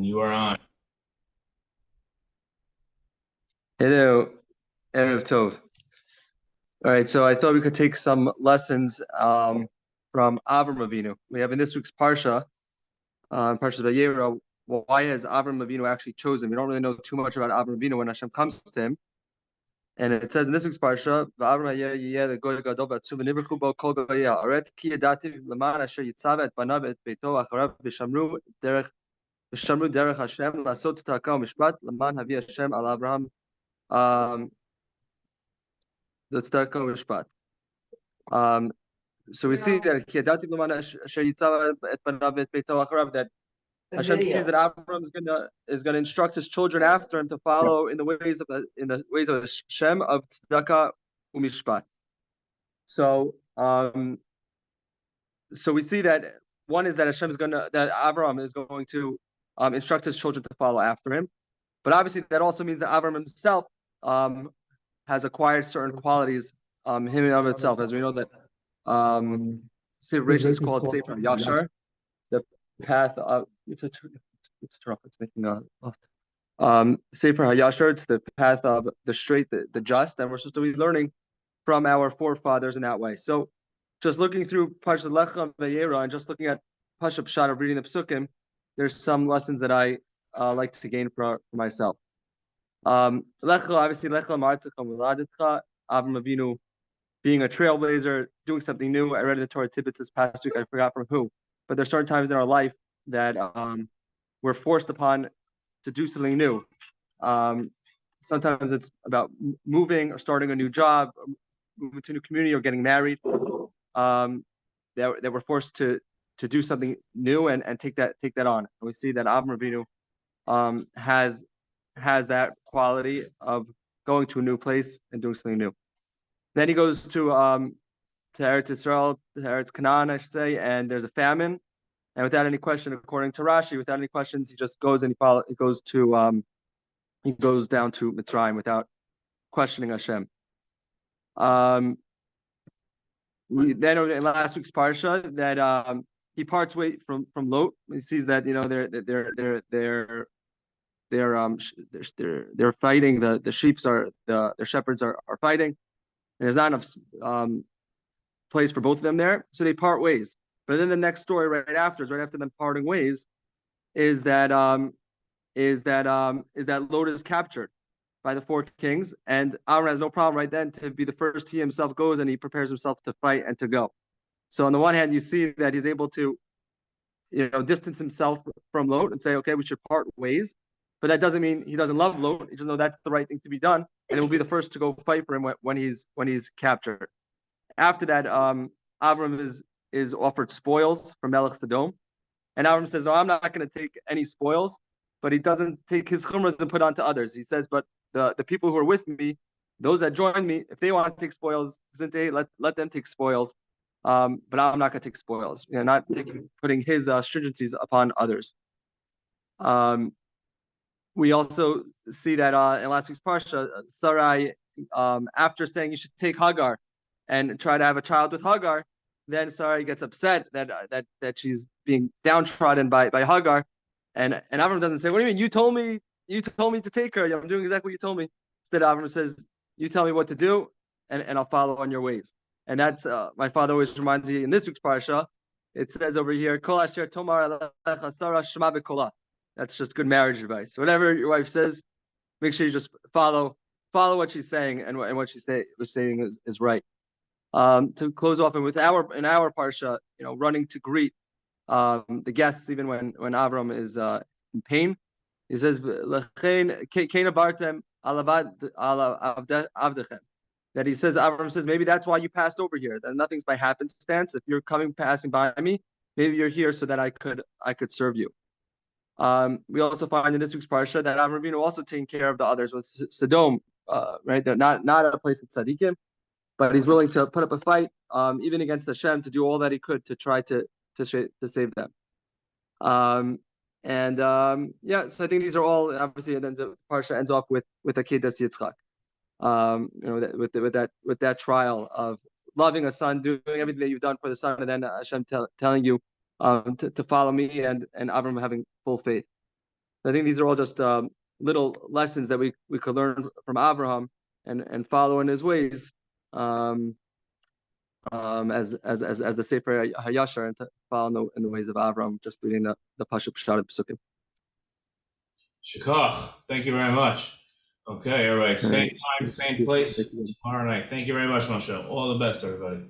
you are on. Hello, Erev Tov. All right, so I thought we could take some lessons from Avram Avinu. We have in this week's Parsha, Parsha Yericho, why has Avram Avinu actually chosen? We don't really know too much about Avram Avinu when Hashem comes to him. And it says in this week's Parsha, Avram Yeh the Goy Gadol Batzuv Nivruchu Bo Kol Goya Aret Ki Yadativ Leman Asher Yitzave Et Banav Et Beito Acharav B'Shamru Derech Hashem Lasot Tzedakah Mishpat Leman Havi Hashem Al Abraham the Tzedakah Mishpat. So we see that that Hashem sees that Abraham is gonna instruct his children after him to follow in the ways of Hashem of tzedakah umishpat. So we see that one is that Abraham is going to instruct his children to follow after him, but obviously that also means that Abraham himself has acquired certain qualities him and of itself, as we know that Rishon is called Sefer Yashar, the path of it's making Sefer HaYashar, it's the path of the straight, the just, and we're supposed to be learning from our forefathers in that way. So just looking through Parshat Lecha Vayera and just looking at Pashup Pshat of reading the Psukim, there's some lessons that I like to gain for myself. Lecha, obviously, Lecha Ma'atzcha Muladitcha, Avram Avinu being a trailblazer, doing something new. I read in the Torah tidbits this past week, I forgot from who, but there's certain times in our life that we're forced upon to do something new. Sometimes it's about moving or starting a new job, or moving to a new community, or getting married. That we're forced to do something new and take that on. And we see that Avram Avinu has that quality of going to a new place and doing something new. Then he goes to Eretz Yisrael, to Eretz Canaan, I should say, and there's a famine. And without any question, according to Rashi, without any questions, he just goes and he goes down to Mitzrayim without questioning Hashem. Then in last week's parsha that he parts way from Lot. He sees that they're fighting. The sheep their shepherds are fighting. And there's not enough place for both of them there, so they part ways. But then the next story right after them parting ways, is that Lot is captured by the four kings, and Aaron has no problem right then to be the first. He himself goes and he prepares himself to fight and to go. So on the one hand, you see that he's able to, distance himself from Lot and say, okay, we should part ways. But that doesn't mean he doesn't love Lot. He just knows that's the right thing to be done, and it will be the first to go fight for him when he's captured. After that, Avram is offered spoils from Melech Sodom, and Avram says, "No, I'm not going to take any spoils." But he doesn't take his chumras and put onto others. He says, "But the people who are with me, those that join me, if they want to take spoils, let them take spoils. But I'm not going to take spoils. Not putting his stringencies upon others." We also see that in last week's parsha, Sarai, after saying you should take Hagar and try to have a child with Hagar, then Sarai gets upset that she's being downtrodden by Hagar, and Avram doesn't say, "What do you mean? You told me to take her. I'm doing exactly what you told me." Instead, Avram says, "You tell me what to do, and I'll follow on your ways." And that's my father always reminds me in this week's parsha. It says over here, "Kol asher tomar alecha Sarah shema b'kola." That's just good marriage advice. Whatever your wife says, make sure you just follow what she's saying, and what she's saying is right. To close off, and in our parsha, running to greet the guests, even when Avram is in pain, he says, that he says, Avram says, maybe that's why you passed over here. That nothing's by happenstance. If you're passing by me, maybe you're here so that I could serve you. We also find in this week's parsha that Avram Avinu also taking care of the others with Sodom, right? They're not a place of tzaddikim, but he's willing to put up a fight, even against Hashem, to do all that he could to try to save them. So I think these are all obviously. And then the parsha ends off with Akedas Yitzchak, with that trial of loving a son, doing everything that you've done for the son, and then Hashem telling you to follow me, and Avram having full faith. I think these are all just little lessons that we could learn from Abraham and follow in his ways, as the Sefer Hayashar, and to follow in the ways of Abraham, just reading the Pashup Pshat of Pesukim. Shikach, thank you very much. Okay, all right. Same time, same place tomorrow night. Thank you very much, Moshe. All the best, everybody.